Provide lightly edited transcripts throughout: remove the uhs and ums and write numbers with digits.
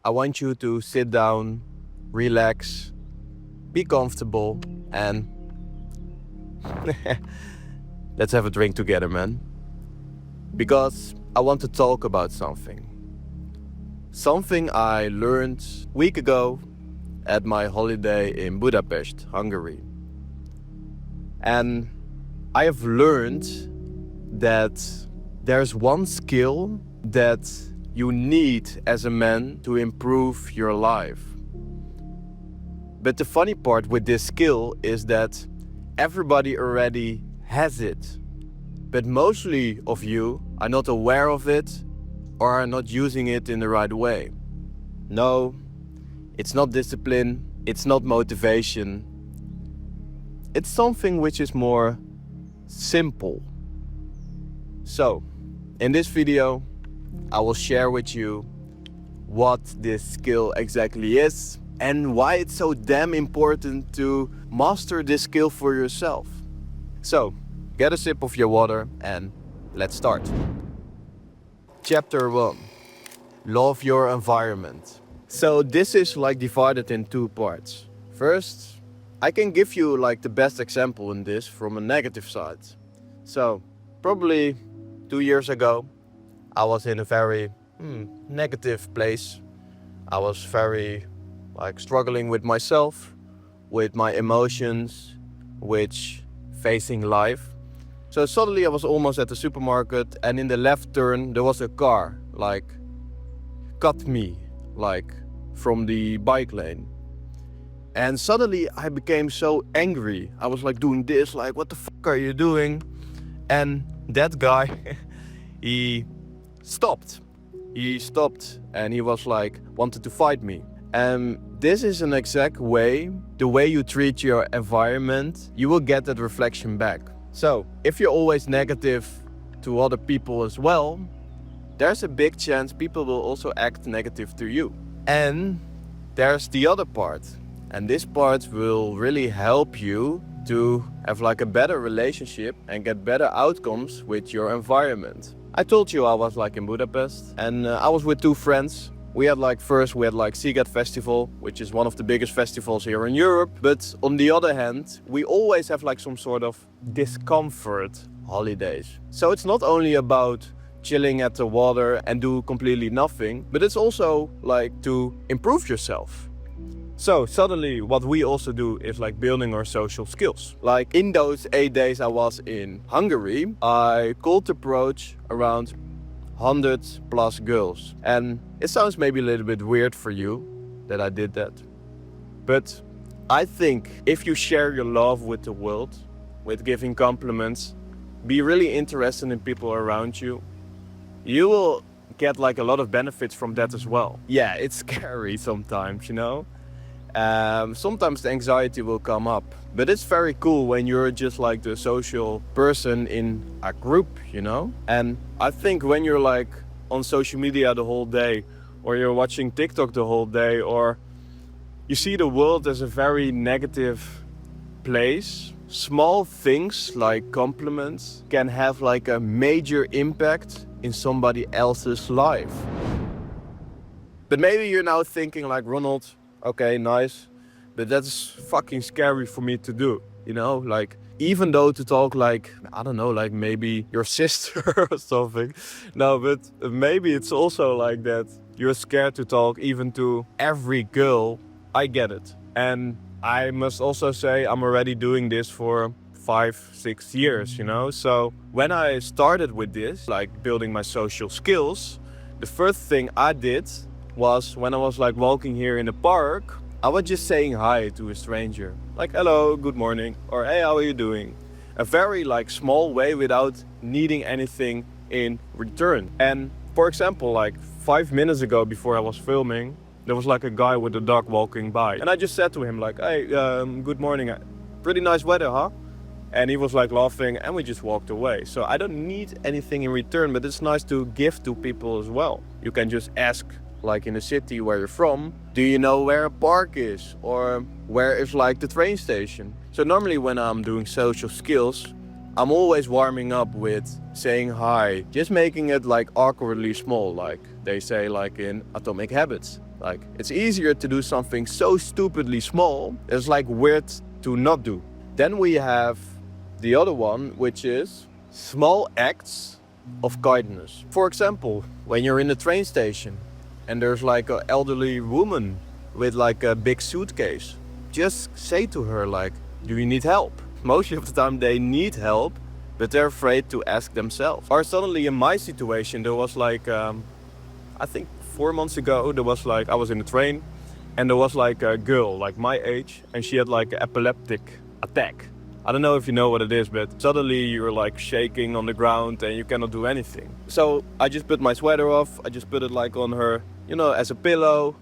I want you to sit down, relax, be comfortable, and let's have a drink together, man. Because I want to talk about something. Something I learned a week ago at my holiday in Budapest, Hungary. And I have learned that there's one skill that you need as a man to improve your life. But the funny part with this skill is that everybody already has it. But mostly of you are not aware of it or are not using it in the right way. No, it's not discipline, it's not motivation. It's something which is more simple. So, in this video, I will share with you what this skill exactly is and why it's so damn important to master this skill for yourself. So, get a sip of your water and let's start. Chapter 1. Love your environment. So this is like divided in two parts. First, I can give you like the best example in this from a negative side. So, probably 2 years ago, I was in a very negative place. I was very struggling with myself, with my emotions, with facing life. So suddenly I was almost at the supermarket and in the left turn there was a car cut me from the bike lane. And suddenly I became so angry. I was doing this, what the fuck are you doing? And that guy, he stopped. He stopped and he was wanted to fight me. And this is an exact way, the way you treat your environment, you will get that reflection back. So, if you're always negative to other people as well, there's a big chance people will also act negative to you. And there's the other part. And this part will really help you to have a better relationship and get better outcomes with your environment. I told you I was in Budapest and I was with two friends. We had first we had Sziget Festival, which is one of the biggest festivals here in Europe. But on the other hand, we always have some sort of discomfort holidays. So it's not only about chilling at the water and do completely nothing, but it's also to improve yourself. So suddenly what we also do is building our social skills. In those 8 days I was in Hungary, I cold approach around 100 plus girls. And it sounds maybe a little bit weird for you that I did that. But I think if you share your love with the world, with giving compliments, be really interested in people around you, you will get a lot of benefits from that as well. Yeah, it's scary sometimes, you know. Sometimes the anxiety will come up, but it's very cool when you're just the social person in a group, you know. And I think when you're on social media the whole day, or you're watching TikTok the whole day, or you see the world as a very negative place, small things like compliments can have a major impact in somebody else's life. But maybe you're now thinking Ronald, okay, nice, but that's fucking scary for me to do, you know, even though to talk I don't know, maybe your sister or something. No, but maybe it's also that you're scared to talk even to every girl. I get it. And I must also say I'm already doing this for 5-6 years, you know. So when I started with this, building my social skills, the first thing I did was when I was walking here in the park, I was just saying hi to a stranger. Hello, good morning, or hey, how are you doing? A very small way without needing anything in return. And for example, 5 minutes ago before I was filming, there was a guy with a dog walking by. And I just said to him hey, good morning, pretty nice weather, huh? And he was laughing and we just walked away. So I don't need anything in return, but it's nice to give to people as well. You can just ask in the city where you're from, do you know where a park is? Or where is the train station? So normally when I'm doing social skills, I'm always warming up with saying hi, just making it awkwardly small, they say in Atomic Habits. Like, it's easier to do something so stupidly small, it's like weird to not do. Then we have the other one, which is small acts of kindness. For example, when you're in the train station and there's like an elderly woman with like a big suitcase, just say to her like, do you need help? Most of the time they need help, but they're afraid to ask themselves. Or suddenly in my situation, there was like, I think 4 months ago, there was like, I was in a train and there was like a girl like my age and she had like an epileptic attack. I don't know if you know what it is, but suddenly you're like shaking on the ground and you cannot do anything. So I just put my sweater off, I just put it like on her, you know, as a pillow,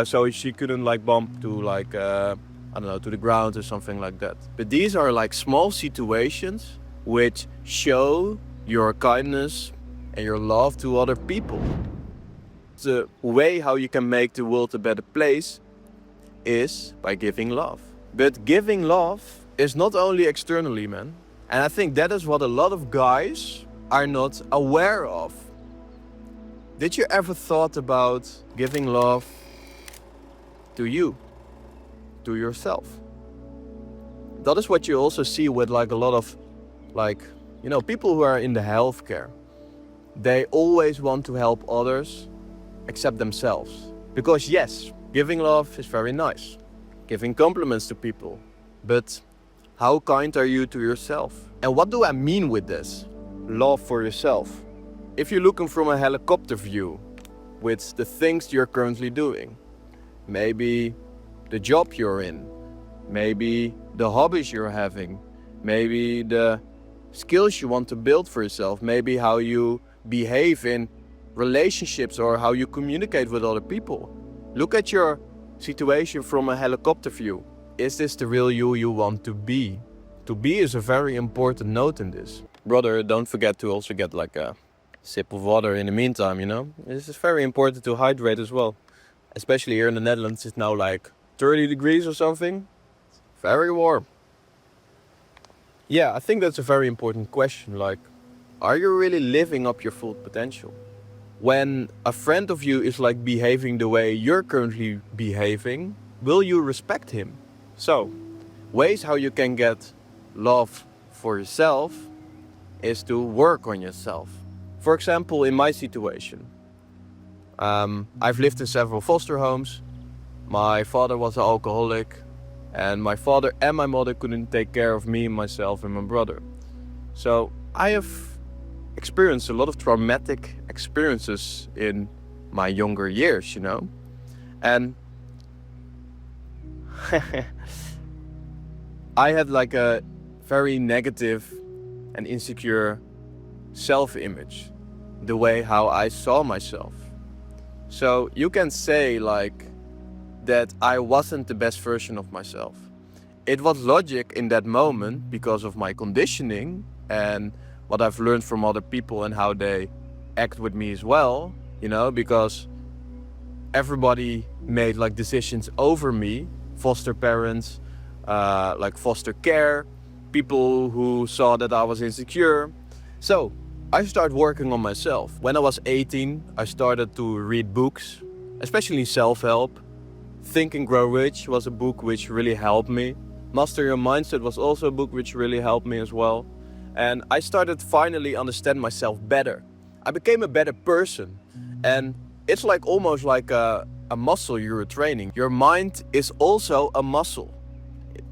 so she couldn't like bump to like, I don't know, to the ground or something like that. But these are like small situations which show your kindness and your love to other people. The way how you can make the world a better place is by giving love. But giving love is not only externally, man. And I think that is what a lot of guys are not aware of. Did you ever thought about giving love to you, to yourself? That is what you also see with like a lot of like, you know, people who are in the healthcare. They always want to help others except themselves. Because yes, giving love is very nice. Giving compliments to people. But how kind are you to yourself? And what do I mean with this? Love for yourself. If you're looking from a helicopter view with the things you're currently doing, maybe the job you're in, maybe the hobbies you're having, maybe the skills you want to build for yourself, maybe how you behave in relationships or how you communicate with other people. Look at your situation from a helicopter view. Is this the real you want to be? To be is a very important note in this. Brother, don't forget to also get like a sip of water in the meantime, you know? This is very important to hydrate as well. Especially here in the Netherlands, it's now like 30 degrees or something. Very warm. Yeah, I think that's a very important question. Like, are you really living up your full potential? When a friend of you is like behaving the way you're currently behaving, will you respect him? So, ways how you can get love for yourself is to work on yourself. For example, in my situation, I've lived in several foster homes. My father was an alcoholic and my father and my mother couldn't take care of me, myself and my brother. So I have experienced a lot of traumatic experiences in my younger years, you know. And I had like a very negative and insecure self-image, the way how I saw myself. So you can say like that I wasn't the best version of myself. It was logic in that moment because of my conditioning and what I've learned from other people and how they act with me as well, you know, because everybody made like decisions over me, foster parents, like foster care, people who saw that I was insecure. So I started working on myself. When I was 18, I started to read books, especially self-help. Think and Grow Rich was a book which really helped me. Master Your Mindset was also a book which really helped me as well. And I started finally understand myself better. I became a better person. And it's like almost like a muscle you're training. Your mind is also a muscle.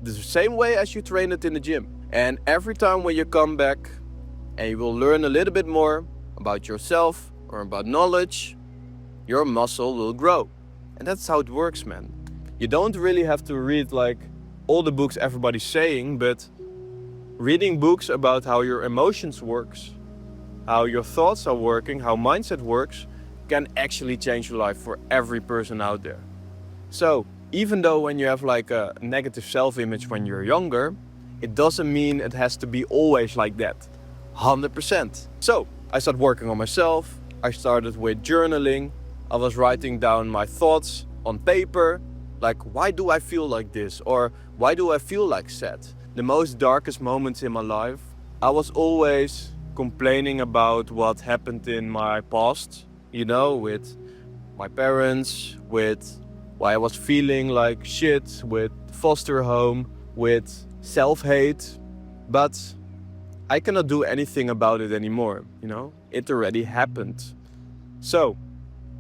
The same way as you train it in the gym. And every time when you come back and you will learn a little bit more about yourself or about knowledge, your muscle will grow. And that's how it works, man. You don't really have to read like all the books everybody's saying, but reading books about how your emotions works, how your thoughts are working, how mindset works, can actually change your life for every person out there. So even though when you have like a negative self-image when you're younger, it doesn't mean it has to be always like that. 100%. So I started working on myself. I started with journaling. I was writing down my thoughts on paper. Like, why do I feel like this? Or why do I feel like sad? The most darkest moments in my life, I was always complaining about what happened in my past, you know, with my parents, with why I was feeling like shit, with foster home, with self-hate. But I cannot do anything about it anymore, It already happened. So,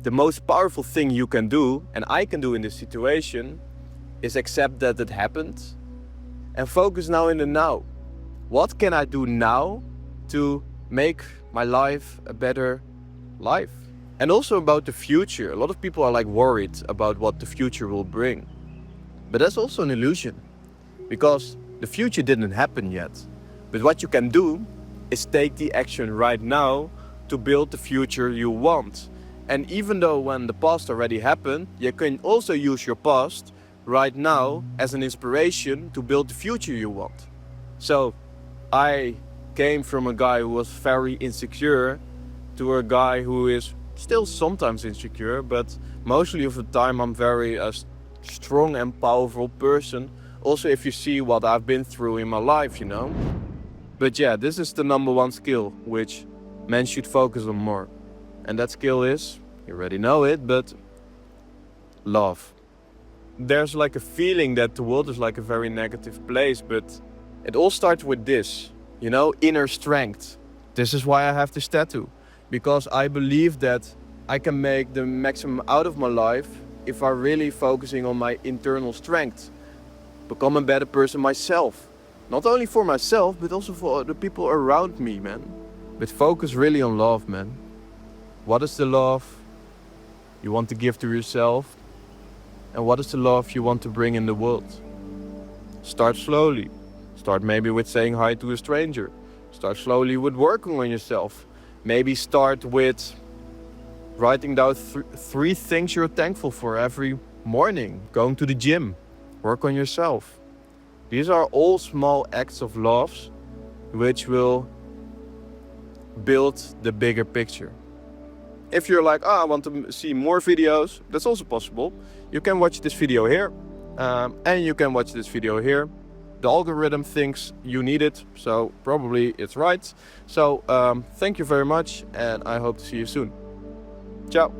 the most powerful thing you can do, and I can do in this situation, is accept that it happened and focus now in the now. What can I do now to make my life a better life? And also about the future. A lot of people are worried about what the future will bring. But that's also an illusion, because the future didn't happen yet. But what you can do is take the action right now to build the future you want. And even though when the past already happened, you can also use your past right now as an inspiration to build the future you want. So I came from a guy who was very insecure to a guy who is still sometimes insecure, but mostly of the time I'm very strong and powerful person. Also, if you see what I've been through in my life, But yeah, this is the number one skill which men should focus on more. And that skill is, you already know it, but love. There's a feeling that the world is a very negative place, but it all starts with this, inner strength. This is why I have this tattoo. Because I believe that I can make the maximum out of my life if I'm really focusing on my internal strength. Become a better person myself. Not only for myself, but also for the people around me, man. But focus really on love, man. What is the love you want to give to yourself? And what is the love you want to bring in the world? Start slowly. Start maybe with saying hi to a stranger. Start slowly with working on yourself. Maybe start with writing down three things you're thankful for every morning. Going to the gym. Work on yourself. These are all small acts of love which will build the bigger picture. If you're I want to see more videos, that's also possible. You can watch this video here, and you can watch this video here. The algorithm thinks you need it, so probably it's right. So thank you very much, and I hope to see you soon. Ciao.